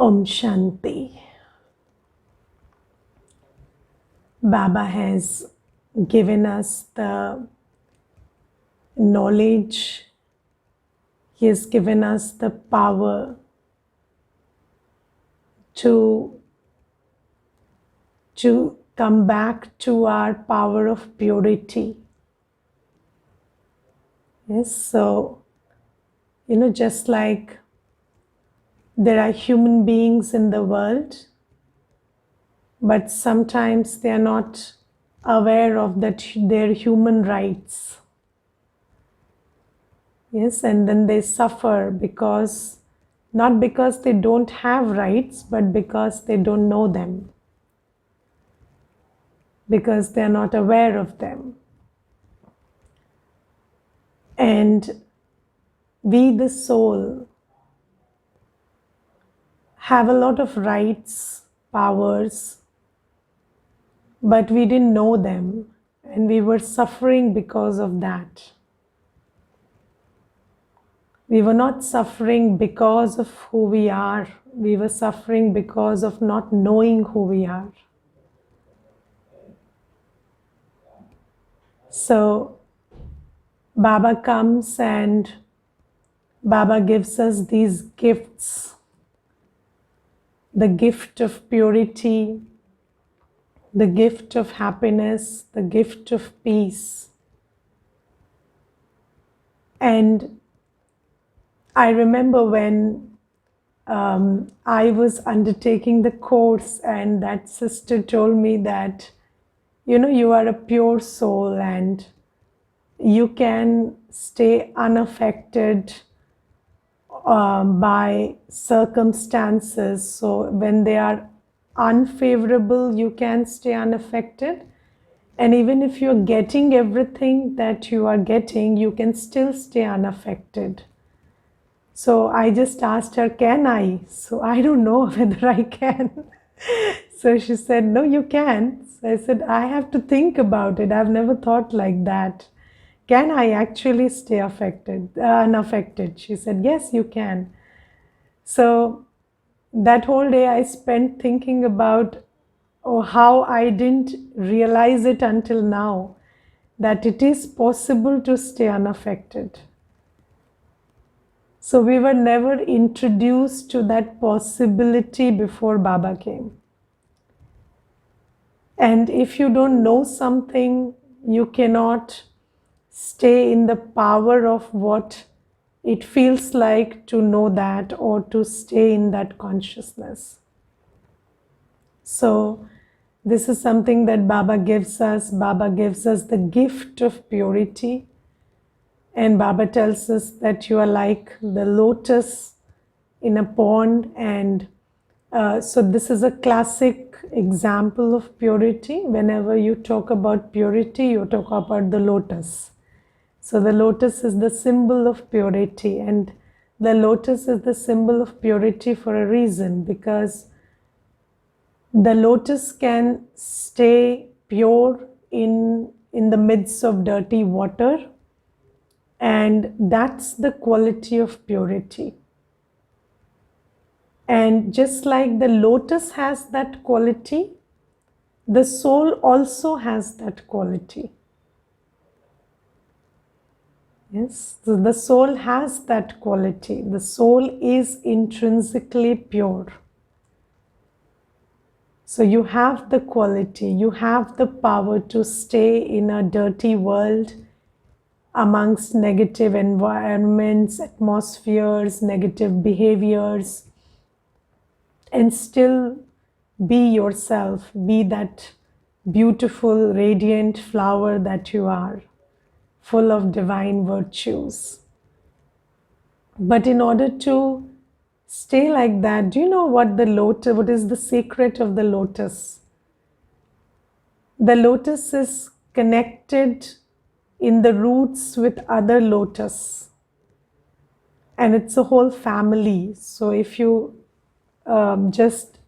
Om Shanti. Baba has given us the knowledge. He has given us the power to come back to our power of purity. Yes, so, just like there are human beings in the world, but sometimes they are not aware of their human rights. Yes, and then they suffer not because they don't have rights, but because they don't know them, because they are not aware of them. And we, the soul, have a lot of rights, powers, but we didn't know them, and we were suffering because of that. We were not suffering because of who we are. We were suffering because of not knowing who we are. So Baba comes and Baba gives us these gifts. The gift of purity, the gift of happiness, the gift of peace. And I remember when I was undertaking the course, and that sister told me that, you are a pure soul and you can stay unaffected by circumstances. So when they are unfavorable, you can stay unaffected. And even if you're getting everything that you are getting, you can still stay unaffected. So I just asked her, can I? So I don't know whether I can. So she said, no, you can. So I said, I have to think about it. I've never thought like that. Can I actually stay unaffected? She said, yes, you can. So that whole day I spent thinking about how I didn't realize it until now, that it is possible to stay unaffected. So we were never introduced to that possibility before Baba came. And if you don't know something, you cannot stay in the power of what it feels like to know that, or to stay in that consciousness. So this is something that Baba gives us. Baba gives us the gift of purity. And Baba tells us that you are like the lotus in a pond. And so this is a classic example of purity. Whenever you talk about purity, you talk about the lotus. So the lotus is the symbol of purity, and the lotus is the symbol of purity for a reason, because the lotus can stay pure in the midst of dirty water, and that's the quality of purity. And just like the lotus has that quality, the soul also has that quality. Yes, so the soul has that quality. The soul is intrinsically pure. So you have the quality, you have the power to stay in a dirty world amongst negative environments, atmospheres, negative behaviors, and still be yourself, be that beautiful, radiant flower that you are, full of divine virtues. But in order to stay like that, do you know what is the secret of the lotus? The lotus is connected in the roots with other lotus, and it's a whole family. So if you just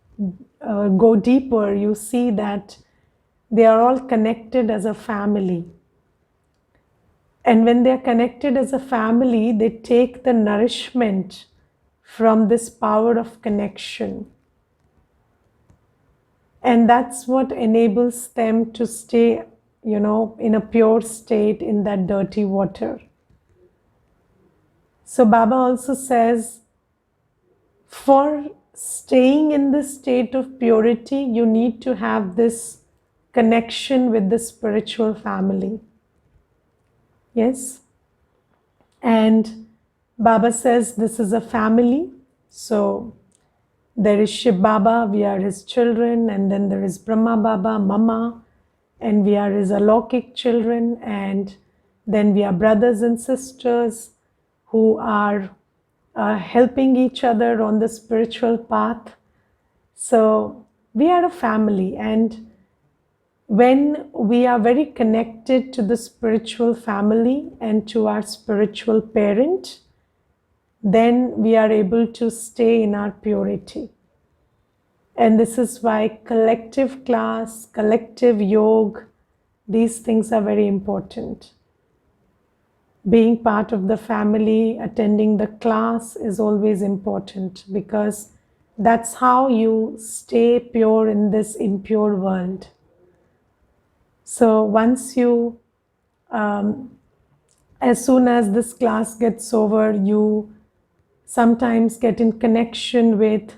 go deeper, you see that they are all connected as a family. And when they are connected as a family, they take the nourishment from this power of connection. And that's what enables them to stay, in a pure state in that dirty water. So Baba also says, for staying in this state of purity, you need to have this connection with the spiritual family. Yes? And Baba says this is a family. So there is Shiv Baba, we are his children, and then there is Brahma Baba, Mama, and we are his Alokik children, and then we are brothers and sisters who are helping each other on the spiritual path. So we are a family, and when we are very connected to the spiritual family and to our spiritual parent, then we are able to stay in our purity. And this is why collective class, collective yoga, these things are very important. Being part of the family, attending the class is always important, because that's how you stay pure in this impure world. So once you, as soon as this class gets over, you sometimes get in connection with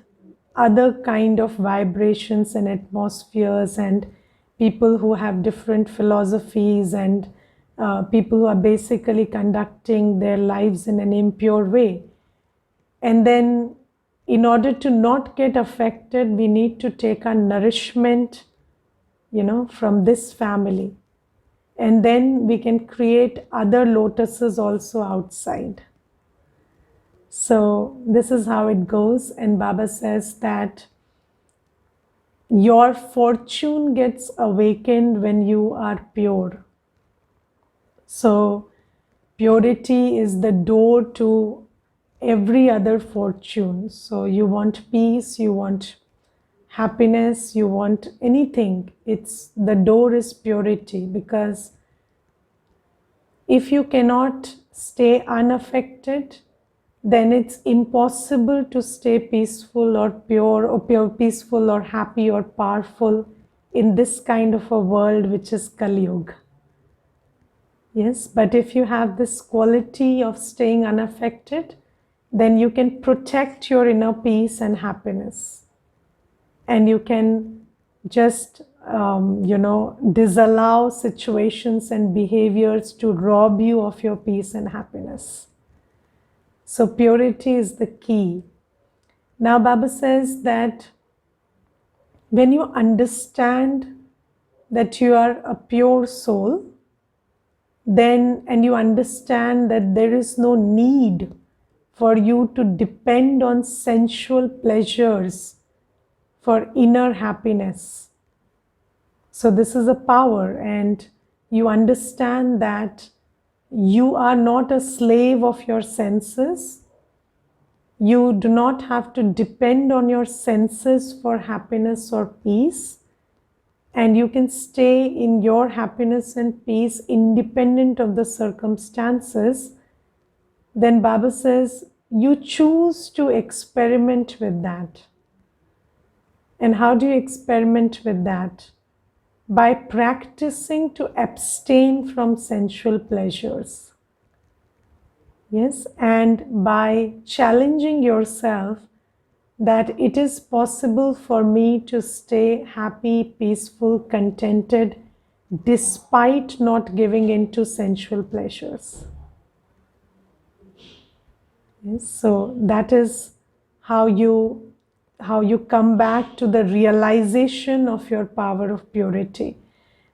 other kind of vibrations and atmospheres, and people who have different philosophies, and people who are basically conducting their lives in an impure way. And then in order to not get affected, we need to take our nourishment, from this family. And then we can create other lotuses also outside. So this is how it goes. And Baba says that your fortune gets awakened when you are pure. So purity is the door to every other fortune. So you want peace, you want happiness, you want anything. The door is purity, because if you cannot stay unaffected, then it's impossible to stay peaceful or pure, or peaceful or happy or powerful in this kind of a world which is Kali Yuga. Yes, but if you have this quality of staying unaffected, then you can protect your inner peace and happiness. And you can just, disallow situations and behaviors to rob you of your peace and happiness. So purity is the key. Now Baba says that when you understand that you are a pure soul, then, and you understand that there is no need for you to depend on sensual pleasures for inner happiness. So this is a power, and you understand that you are not a slave of your senses. You do not have to depend on your senses for happiness or peace. And you can stay in your happiness and peace independent of the circumstances. Then Baba says, you choose to experiment with that. And how do you experiment with that? By practicing to abstain from sensual pleasures. Yes, and by challenging yourself that it is possible for me to stay happy, peaceful, contented, despite not giving in to sensual pleasures. Yes, so that is how you come back to the realization of your power of purity.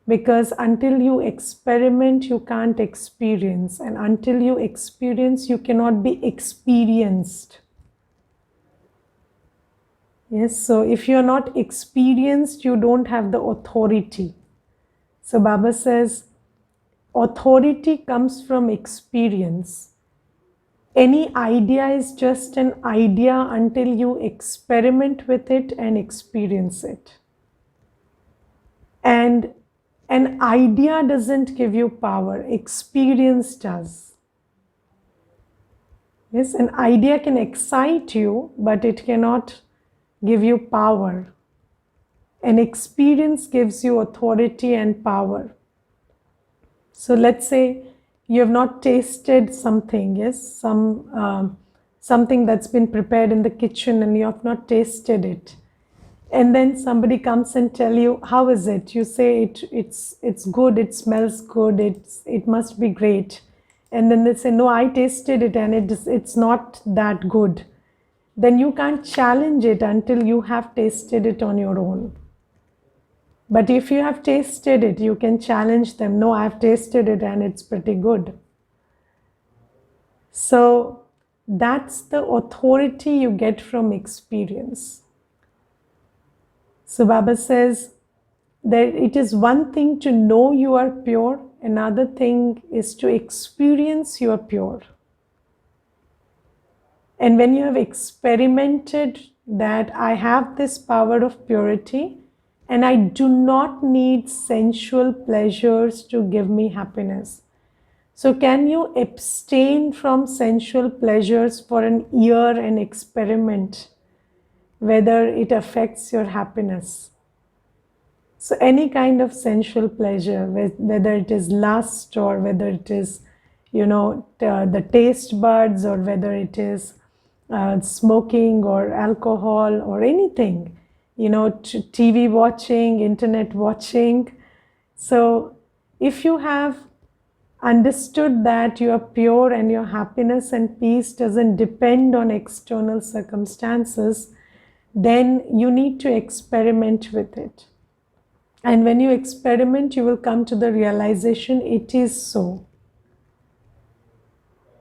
Because until you experiment, you can't experience. And until you experience, you cannot be experienced. Yes, so if you're not experienced, you don't have the authority. So Baba says, authority comes from experience. Any idea is just an idea until you experiment with it and experience it. And an idea doesn't give you power, experience does. Yes, an idea can excite you, but it cannot give you power. An experience gives you authority and power. So let's say you have not tasted something, yes, something that's been prepared in the kitchen and you have not tasted it. And then somebody comes and tell you, how is it? You say it's good, it smells good, it must be great. And then they say, no, I tasted it and it's not that good. Then you can't challenge it until you have tasted it on your own. But if you have tasted it, you can challenge them. No, I've tasted it and it's pretty good. So that's the authority you get from experience. So Baba says that it is one thing to know you are pure, another thing is to experience you are pure. And when you have experimented that I have this power of purity and I do not need sensual pleasures to give me happiness. So can you abstain from sensual pleasures for an year and experiment whether it affects your happiness? So any kind of sensual pleasure, whether it is lust or whether it is, the taste buds, or whether it is smoking or alcohol or anything, TV watching, internet watching. So if you have understood that you are pure and your happiness and peace doesn't depend on external circumstances, then you need to experiment with it. And when you experiment, you will come to the realization it is so.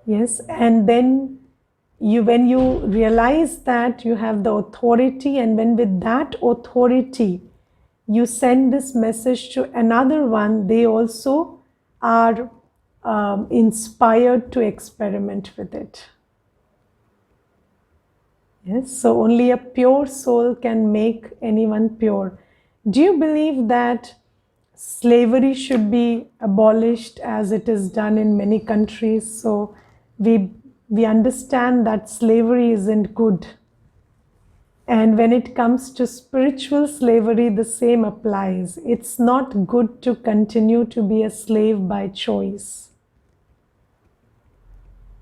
Yes, and then when you realize that you have the authority, and when with that authority you send this message to another one, they also are inspired to experiment with it. Yes, so only a pure soul can make anyone pure. Do you believe that slavery should be abolished as it is done in many countries? So we understand that slavery isn't good. And when it comes to spiritual slavery, the same applies. It's not good to continue to be a slave by choice.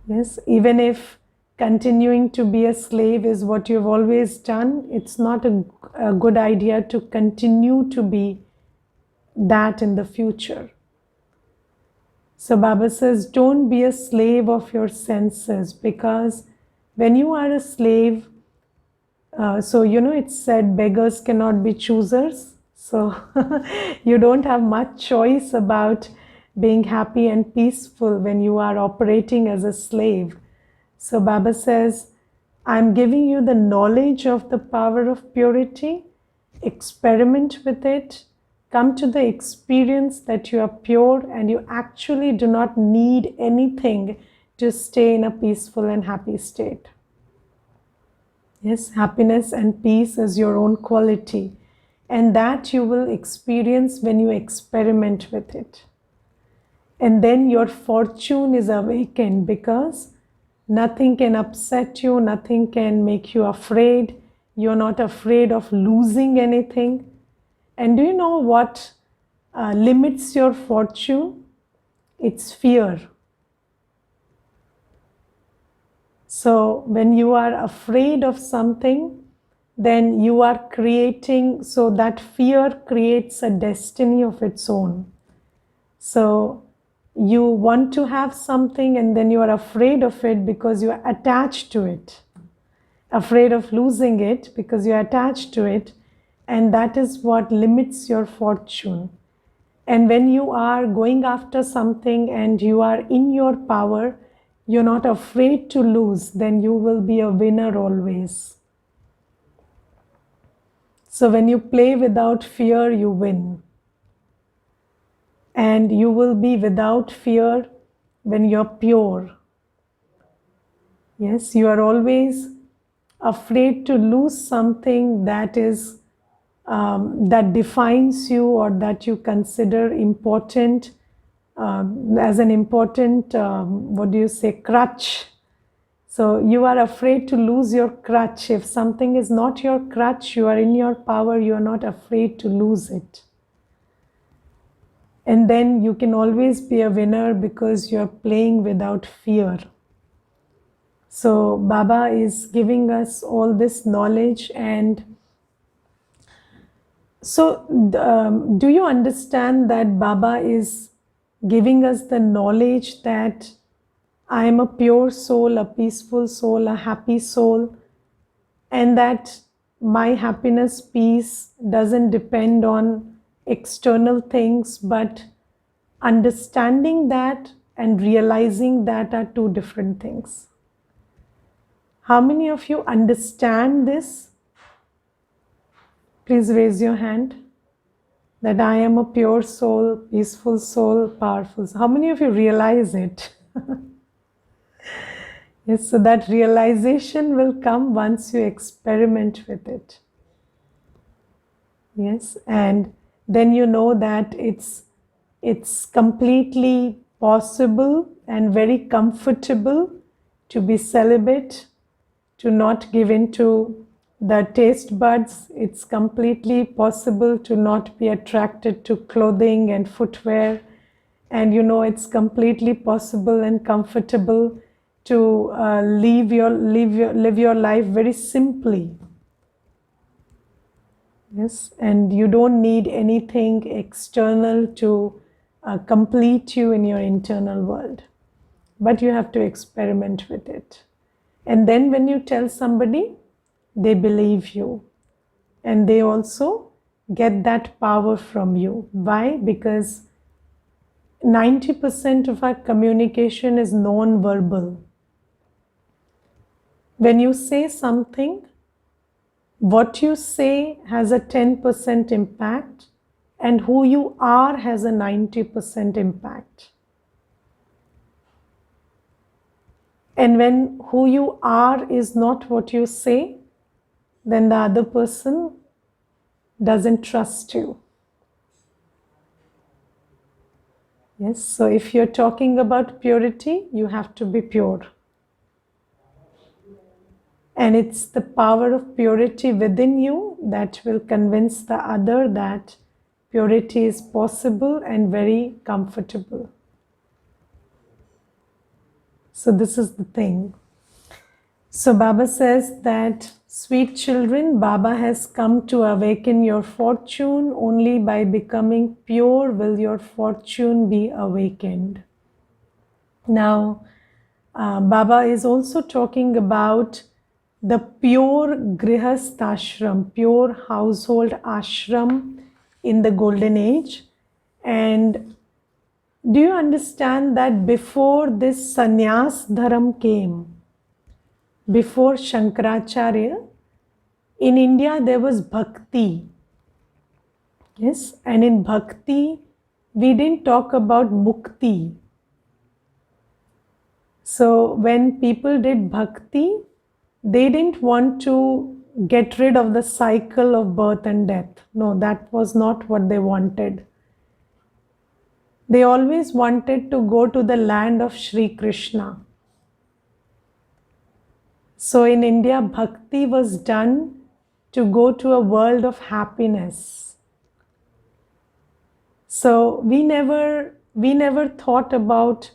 Yes, even if continuing to be a slave is what you've always done, it's not a good idea to continue to be that in the future. So Baba says, don't be a slave of your senses, because when you are a slave, it's said beggars cannot be choosers. So you don't have much choice about being happy and peaceful when you are operating as a slave. So Baba says, I'm giving you the knowledge of the power of purity. Experiment with it. Come to the experience that you are pure and you actually do not need anything to stay in a peaceful and happy state. Yes, happiness and peace is your own quality, and that you will experience when you experiment with it. And then your fortune is awakened, because nothing can upset you, nothing can make you afraid. You're not afraid of losing anything. And do you know what limits your fortune? It's fear. So when you are afraid of something, then you are creating, so that fear creates a destiny of its own. So you want to have something and then you are afraid of it because you are attached to it. Afraid of losing it because you are attached to it, and that is what limits your fortune. And when you are going after something and you are in your power, you're not afraid to lose, then you will be a winner always. So when you play without fear, you win. And you will be without fear when you're pure. Yes, you are always afraid to lose something that is that defines you, or that you consider important, as an important, crutch. So you are afraid to lose your crutch. If something is not your crutch, you are in your power, you are not afraid to lose it. And then you can always be a winner because you are playing without fear. So Baba is giving us all this knowledge. And so do you understand that Baba is giving us the knowledge that I am a pure soul, a peaceful soul, a happy soul, and that my happiness, peace doesn't depend on external things, but understanding that and realizing that are two different things. How many of you understand this? Please raise your hand. That I am a pure soul, peaceful soul, powerful soul. How many of you realize it? Yes, so that realization will come once you experiment with it. Yes, and then you know that it's completely possible and very comfortable to be celibate, to not give in to the taste buds. It's completely possible to not be attracted to clothing and footwear. And you know, it's completely possible and comfortable to live your life very simply. Yes, and you don't need anything external to complete you in your internal world, but you have to experiment with it. And then when you tell somebody, they believe you, and they also get that power from you. Why? Because 90% of our communication is non-verbal. When you say something, what you say has a 10% impact, and who you are has a 90% impact. And when who you are is not what you say, then the other person doesn't trust you. Yes, so if you're talking about purity, you have to be pure. And it's the power of purity within you that will convince the other that purity is possible and very comfortable. So this is the thing. So Baba says that, sweet children, Baba has come to awaken your fortune. Only by becoming pure will your fortune be awakened. Now, Baba is also talking about the pure grihast ashram, pure household ashram in the golden age. And do you understand that before this sannyas dharam came, before Shankaracharya, in India there was bhakti. Yes, and in bhakti we didn't talk about mukti. So when people did bhakti, they didn't want to get rid of the cycle of birth and death. No, that was not what they wanted. They always wanted to go to the land of Sri Krishna. So in India, bhakti was done to go to a world of happiness. So we never thought about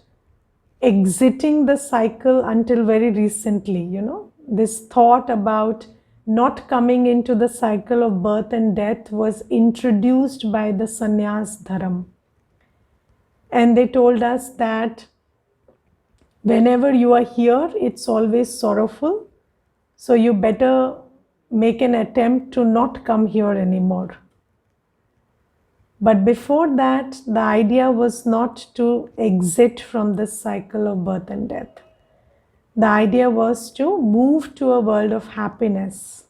exiting the cycle until very recently, you know. This thought about not coming into the cycle of birth and death was introduced by the sannyas dharam. And they told us that whenever you are here, it's always sorrowful. So you better make an attempt to not come here anymore. But before that, the idea was not to exit from this cycle of birth and death. The idea was to move to a world of happiness.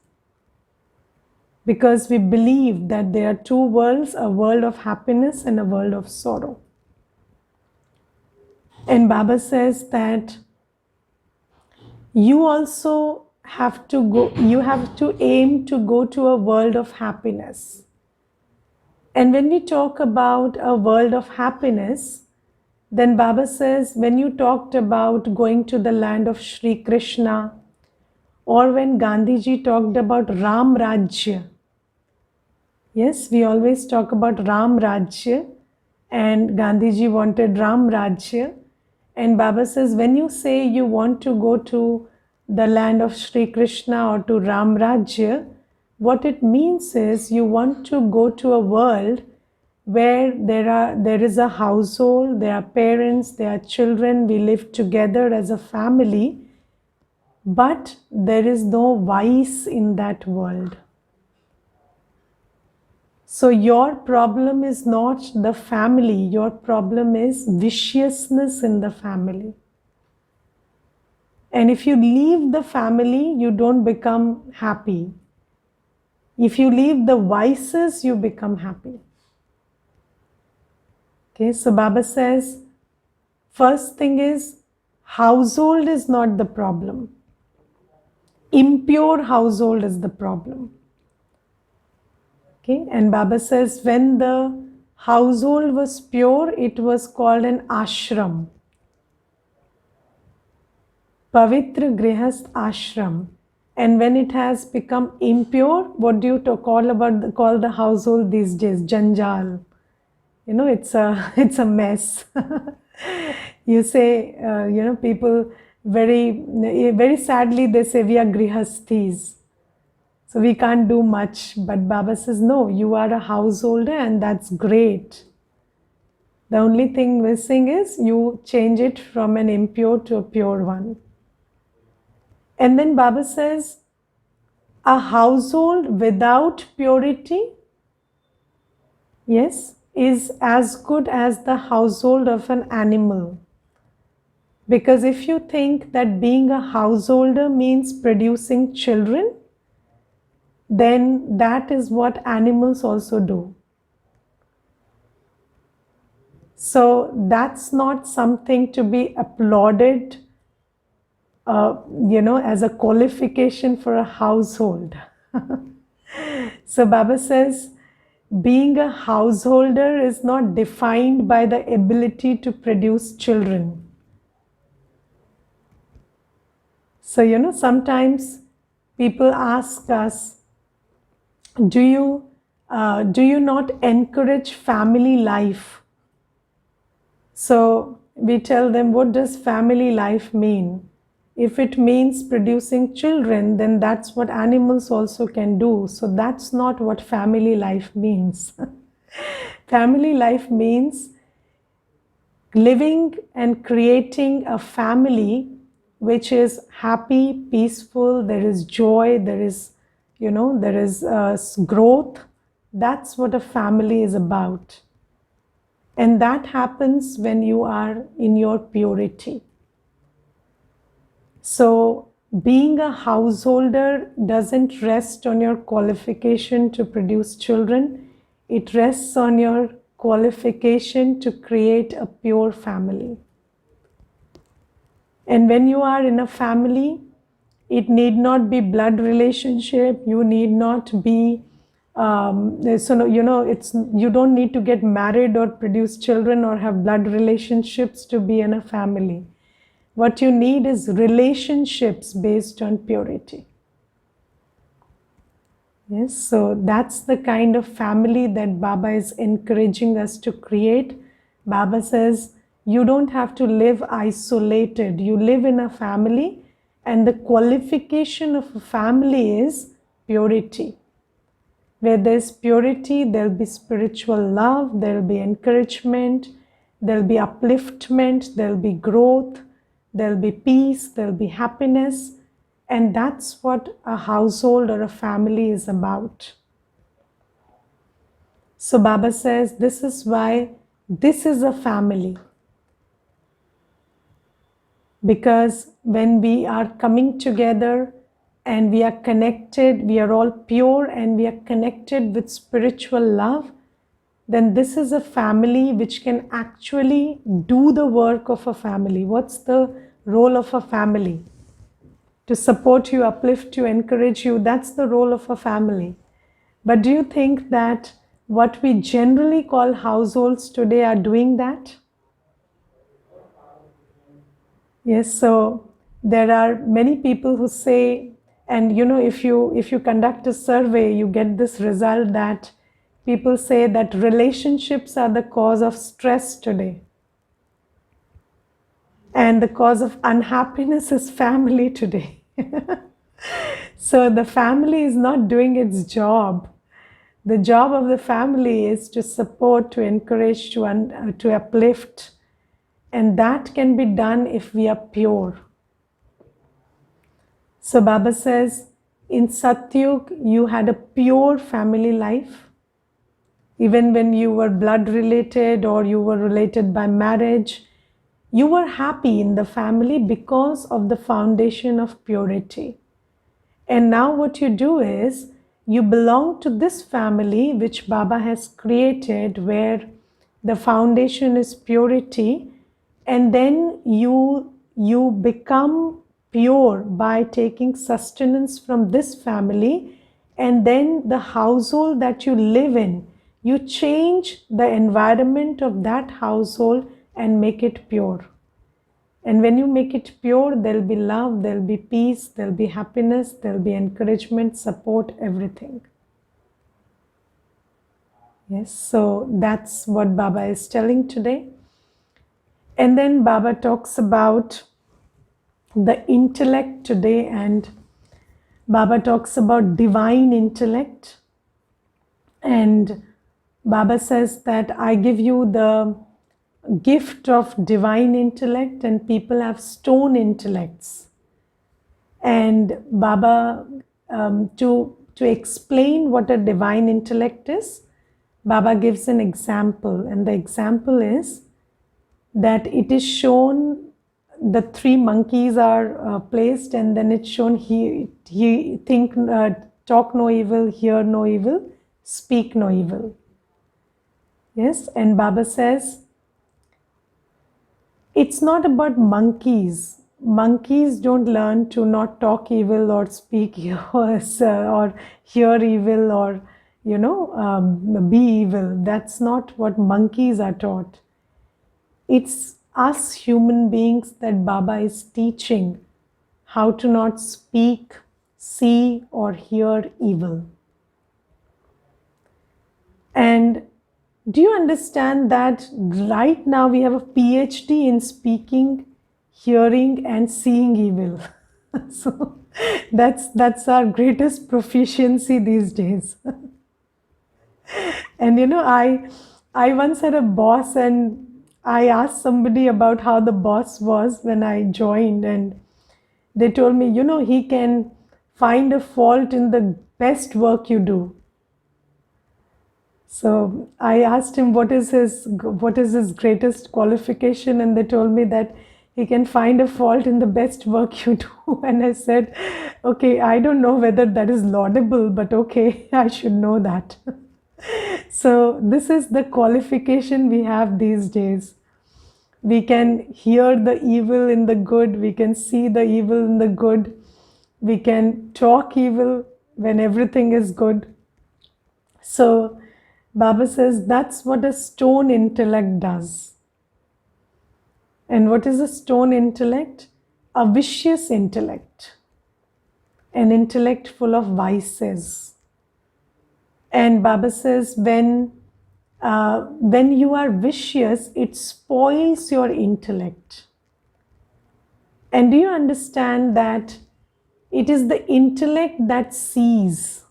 Because we believe that there are two worlds, a world of happiness and a world of sorrow. And Baba says that you also have to aim to go to a world of happiness. And when we talk about a world of happiness, Then Baba says, when you talked about going to the land of Shri Krishna, or when Gandhiji talked about Ram Rajya, yes, we always talk about Ram Rajya, and Gandhiji wanted Ram Rajya. And Baba says, when you say you want to go to the land of Shri Krishna or to Ram Rajya, what it means is you want to go to a world where there is a household, there are parents, there are children, we live together as a family, but there is no vice in that world. So your problem is not the family, your problem is viciousness in the family. And if you leave the family, you don't become happy. If you leave the vices, you become happy. Okay, so Baba says, first thing is, household is not the problem. Impure household is the problem. Okay, and Baba says, when the household was pure, it was called an ashram. Pavitra Grihast Ashram. And when it has become impure, what do you call the household these days? Janjal. You know, it's a mess. You say, people very sadly they say we are grihasthis. So we can't do much. But Baba says, no, you are a householder and that's great. The only thing missing is you change it from an impure to a pure one. And then Baba says, a household without purity, yes, is as good as the household of an animal. Because if you think that being a householder means producing children, then that is what animals also do. So that's not something to be applauded, as a qualification for a household. So Baba says, being a householder is not defined by the ability to produce children. So, sometimes people ask us, do you not encourage family life? So we tell them, what does family life mean? If it means producing children, then that's what animals also can do. So that's not what family life means. Family life means living and creating a family which is happy, peaceful, there is joy, there is growth. That's what a family is about. And that happens when you are in your purity. So being a householder doesn't rest on your qualification to produce children. It rests on your qualification to create a pure family. And when you are in a family, it need not be blood relationship. You need not be, you don't need to get married or produce children or have blood relationships to be in a family. What you need is relationships based on purity. Yes, so that's the kind of family that Baba is encouraging us to create. Baba says, you don't have to live isolated. You live in a family, and the qualification of a family is purity. Where there's purity, there'll be spiritual love, there'll be encouragement, there'll be upliftment, there'll be growth, there'll be peace, there'll be happiness. And that's what a household or a family is about. So Baba says, this is why this is a family. Because when we are coming together and we are connected, we are all pure and we are connected with spiritual love, then this is a family which can actually do the work of a family. What's the role of a family? To support you, uplift you, encourage you. That's the role of a family. But do you think that what we generally call households today are doing that? Yes, so there are many people who say, and if you conduct a survey, you get this result that people say that relationships are the cause of stress today, and the cause of unhappiness is family today. So the family is not doing its job. The job of the family is to support, to encourage, to uplift, and that can be done if we are pure. So Baba says, in Satyug, you had a pure family life. Even when you were blood related or you were related by marriage, you were happy in the family because of the foundation of purity. And now what you do is, you belong to this family which Baba has created, where the foundation is purity, and then you become pure by taking sustenance from this family, and then the household that you live in, you change the environment of that household and make it pure. And when you make it pure, there'll be love, there'll be peace, there'll be happiness, there'll be encouragement, support, everything. Yes, so that's what Baba is telling today. And then Baba talks about the intellect today, and Baba talks about divine intellect. And Baba says that I give you the gift of divine intellect, and people have stone intellects. And Baba, to explain what a divine intellect is, Baba gives an example, and the example is that it is shown the three monkeys are placed, and then it's shown he think talk no evil, hear no evil, speak no evil. Yes, and Baba says it's not about monkeys. Monkeys don't learn to not talk evil or speak or hear evil or be evil. That's not what monkeys are taught. It's us human beings that Baba is teaching how to not speak, see, or hear evil. And do you understand that right now we have a PhD in speaking, hearing, and seeing evil? So that's our greatest proficiency these days. And I once had a boss, and I asked somebody about how the boss was when I joined, and they told me, he can find a fault in the best work you do. So I asked him what is his greatest qualification, and they told me that he can find a fault in the best work you do. And I said, okay, I don't know whether that is laudable, but okay, I should know that. So this is the qualification we have these days. We can hear the evil in the good, we can see the evil in the good, we can talk evil when everything is good. So Baba says that's what a stone intellect does. And what is a stone intellect? A vicious intellect, an intellect full of vices. And Baba says when you are vicious, it spoils your intellect. And do you understand that it is the intellect that sees?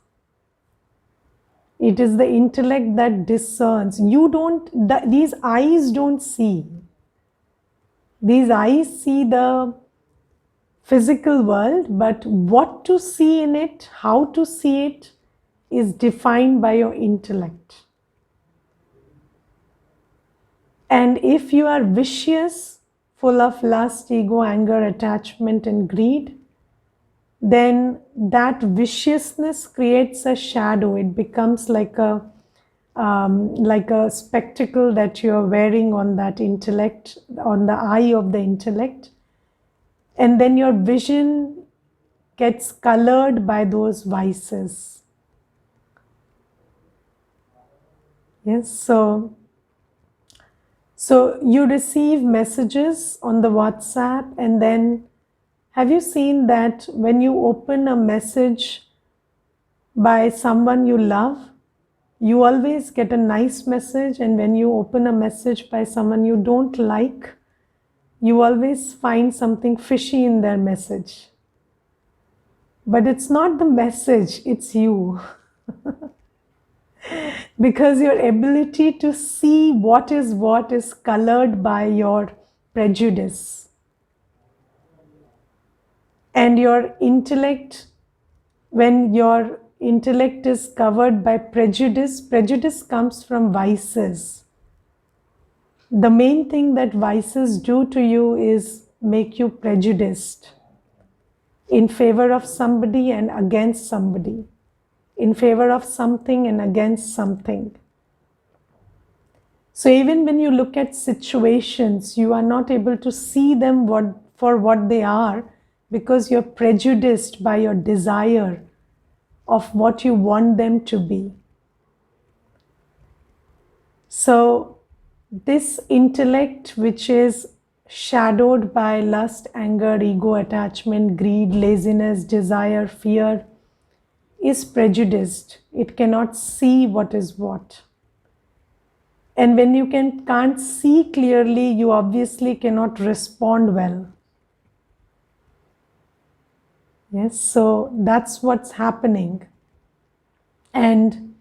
It is the intellect that discerns. These eyes don't see. These eyes see the physical world, but what to see in it, how to see it, is defined by your intellect. And if you are vicious, full of lust, ego, anger, attachment, and greed, then that viciousness creates a shadow. It becomes like a spectacle that you're wearing on that intellect, on the eye of the intellect. And then your vision gets colored by those vices. Yes, so So you receive messages on the WhatsApp, and then have you seen that when you open a message by someone you love, you always get a nice message, and when you open a message by someone you don't like, you always find something fishy in their message. But it's not the message, it's you. Because your ability to see what is colored by your prejudice. And your intellect, when your intellect is covered by prejudice, prejudice comes from vices. The main thing that vices do to you is make you prejudiced in favor of somebody and against somebody, in favor of something and against something. So even when you look at situations, you are not able to see them for what they are, because you're prejudiced by your desire of what you want them to be. So this intellect, which is shadowed by lust, anger, ego, attachment, greed, laziness, desire, fear, is prejudiced. It cannot see what is what. And when you can't see clearly, you obviously cannot respond well. Yes, so that's what's happening. And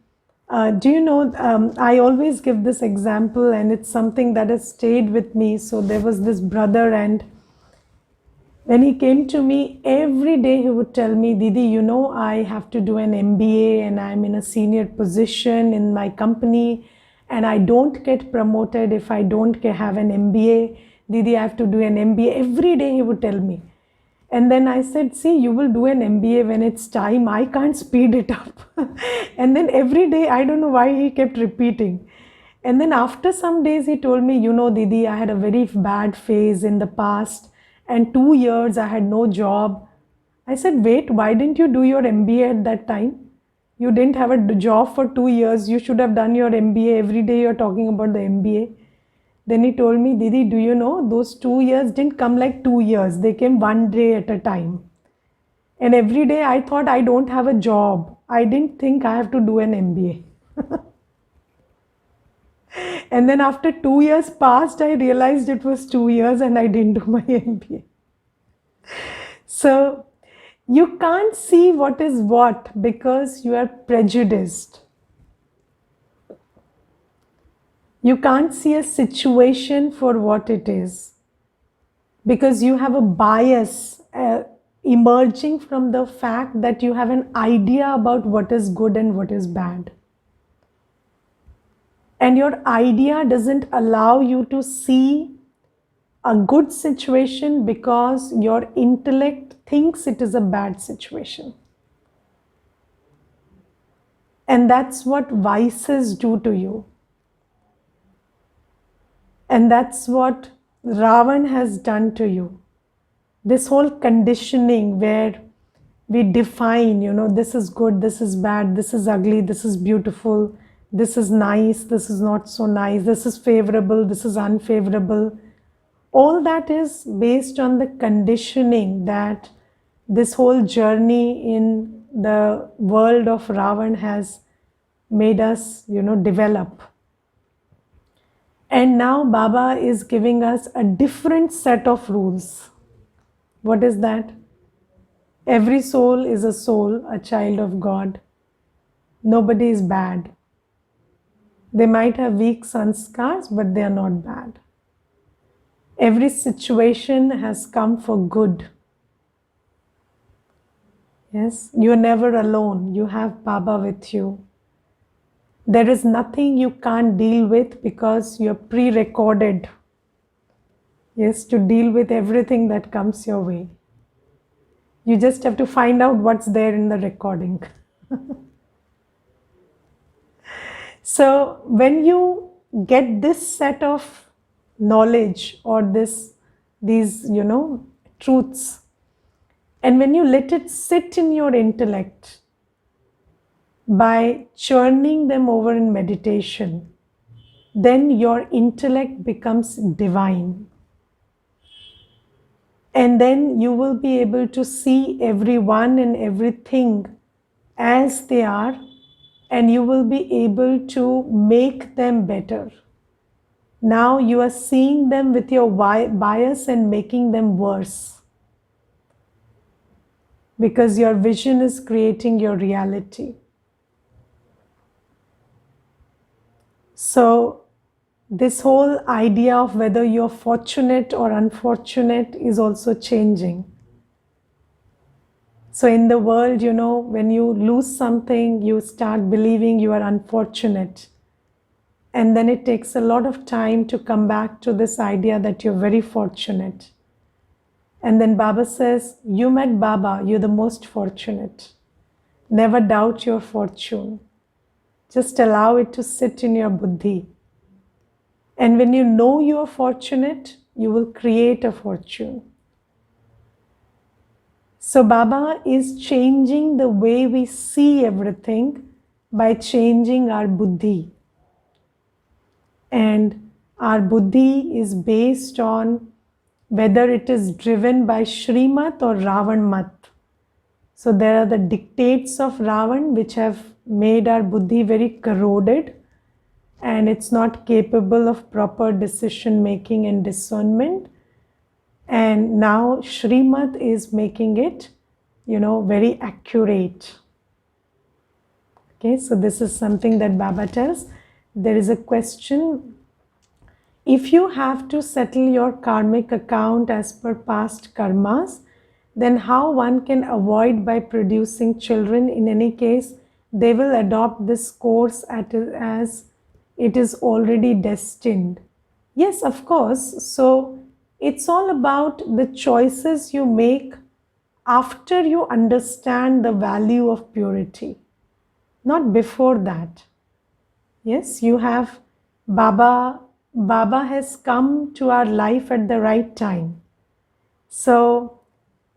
do you know, I always give this example, and it's something that has stayed with me. So there was this brother, and when he came to me, every day he would tell me, Didi, you know, I have to do an MBA and I'm in a senior position in my company, and I don't get promoted if I don't have an MBA. Didi, I have to do an MBA. Every day he would tell me. And then I said, see, you will do an MBA when it's time. I can't speed it up. And then every day, I don't know why he kept repeating. And then after some days, he told me, you know, Didi, I had a very bad phase in the past. And 2 years, I had no job. I said, wait, why didn't you do your MBA at that time? You didn't have a job for 2 years. You should have done your MBA. Every day you're talking about the MBA. Then he told me, Didi, do you know, those 2 years didn't come like 2 years. They came one day at a time. And every day I thought I don't have a job. I didn't think I have to do an MBA. And then after 2 years passed, I realized it was 2 years and I didn't do my MBA. So you can't see what is what because you are prejudiced. You can't see a situation for what it is because you have a bias emerging from the fact that you have an idea about what is good and what is bad. And your idea doesn't allow you to see a good situation because your intellect thinks it is a bad situation. And that's what vices do to you. And that's what Ravan has done to you. This whole conditioning where we define, you know, this is good, this is bad, this is ugly, this is beautiful, this is nice, this is not so nice, this is favorable, this is unfavorable. All that is based on the conditioning that this whole journey in the world of Ravan has made us, you know, develop. And now Baba is giving us a different set of rules. What is that? Every soul is a soul, a child of God. Nobody is bad. They might have weak sanskars, but they are not bad. Every situation has come for good. Yes, you are never alone. You have Baba with you. There is nothing you can't deal with because you're pre-recorded. Yes, to deal with everything that comes your way. You just have to find out what's there in the recording. So when you get this set of knowledge or these, you know, truths, and when you let it sit in your intellect by churning them over in meditation, then your intellect becomes divine. And then you will be able to see everyone and everything as they are, and you will be able to make them better. Now you are seeing them with your bias and making them worse, because your vision is creating your reality. So this whole idea of whether you're fortunate or unfortunate is also changing. So in the world, when you lose something, you start believing you are unfortunate. And then it takes a lot of time to come back to this idea that you're very fortunate. And then Baba says, you met Baba, you're the most fortunate. Never doubt your fortune. Just allow it to sit in your buddhi. And when you know you are fortunate, you will create a fortune. So Baba is changing the way we see everything by changing our buddhi. And our buddhi is based on whether it is driven by Shrimat or Ravanmat. So there are the dictates of Ravan which have made our buddhi very corroded, and it's not capable of proper decision making and discernment. And now Shrimat is making it, very accurate. Okay, so this is something that Baba tells. There is a question: if you have to settle your karmic account as per past karmas, then how one can avoid by producing children? In any case, they will adopt this course as it is already destined. Yes, of course. So it's all about the choices you make after you understand the value of purity, not before that. Yes, you have Baba has come to our life at the right time. So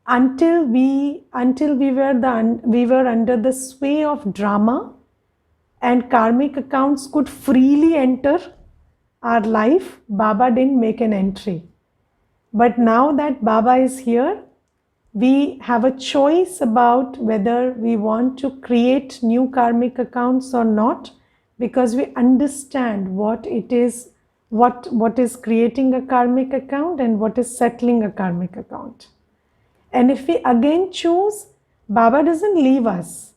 until we were under the sway of drama, and karmic accounts could freely enter our life, Baba didn't make an entry. But now that Baba is here, we have a choice about whether we want to create new karmic accounts or not, because we understand what it is, what is creating a karmic account and what is settling a karmic account. And if we again choose, Baba doesn't leave us.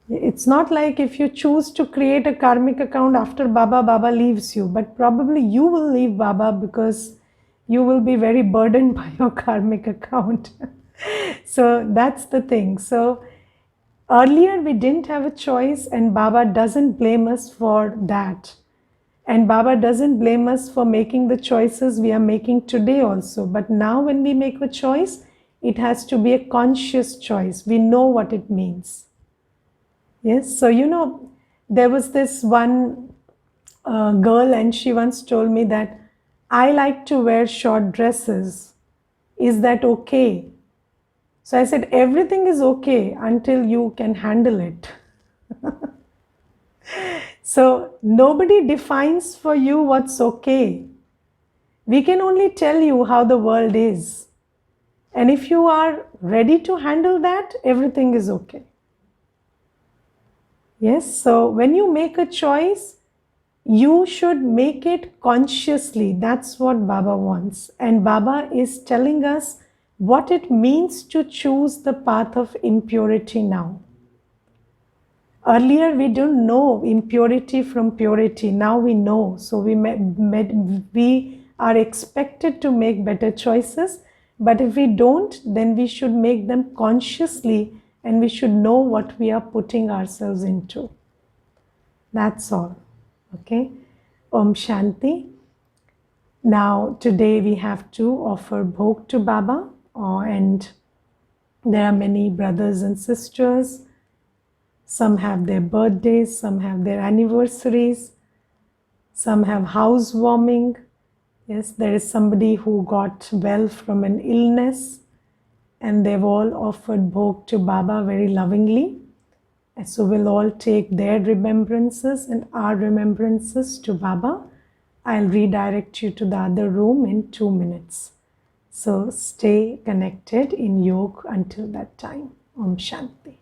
It's not like if you choose to create a karmic account after Baba, Baba leaves you. But probably you will leave Baba because you will be very burdened by your karmic account. So that's the thing. So earlier we didn't have a choice, and Baba doesn't blame us for that. And Baba doesn't blame us for making the choices we are making today also. But now when we make a choice, it has to be a conscious choice. We know what it means. Yes, so there was this one girl, and she once told me that I like to wear short dresses. Is that okay? So I said, everything is okay until you can handle it. So nobody defines for you what's okay. We can only tell you how the world is. And if you are ready to handle that, everything is okay. Yes, so when you make a choice, you should make it consciously. That's what Baba wants. And Baba is telling us what it means to choose the path of impurity now. Earlier, we didn't know impurity from purity. Now we know. So we are expected to make better choices. But if we don't, then we should make them consciously, and we should know what we are putting ourselves into. That's all. Okay. Om Shanti. Now, today we have to offer bhog to Baba, and there are many brothers and sisters. Some have their birthdays, some have their anniversaries, some have housewarming. Yes, there is somebody who got well from an illness, and they've all offered bhog to Baba very lovingly. So we'll all take their remembrances and our remembrances to Baba. I'll redirect you to the other room in 2 minutes. So stay connected in yoga until that time. Om Shanti.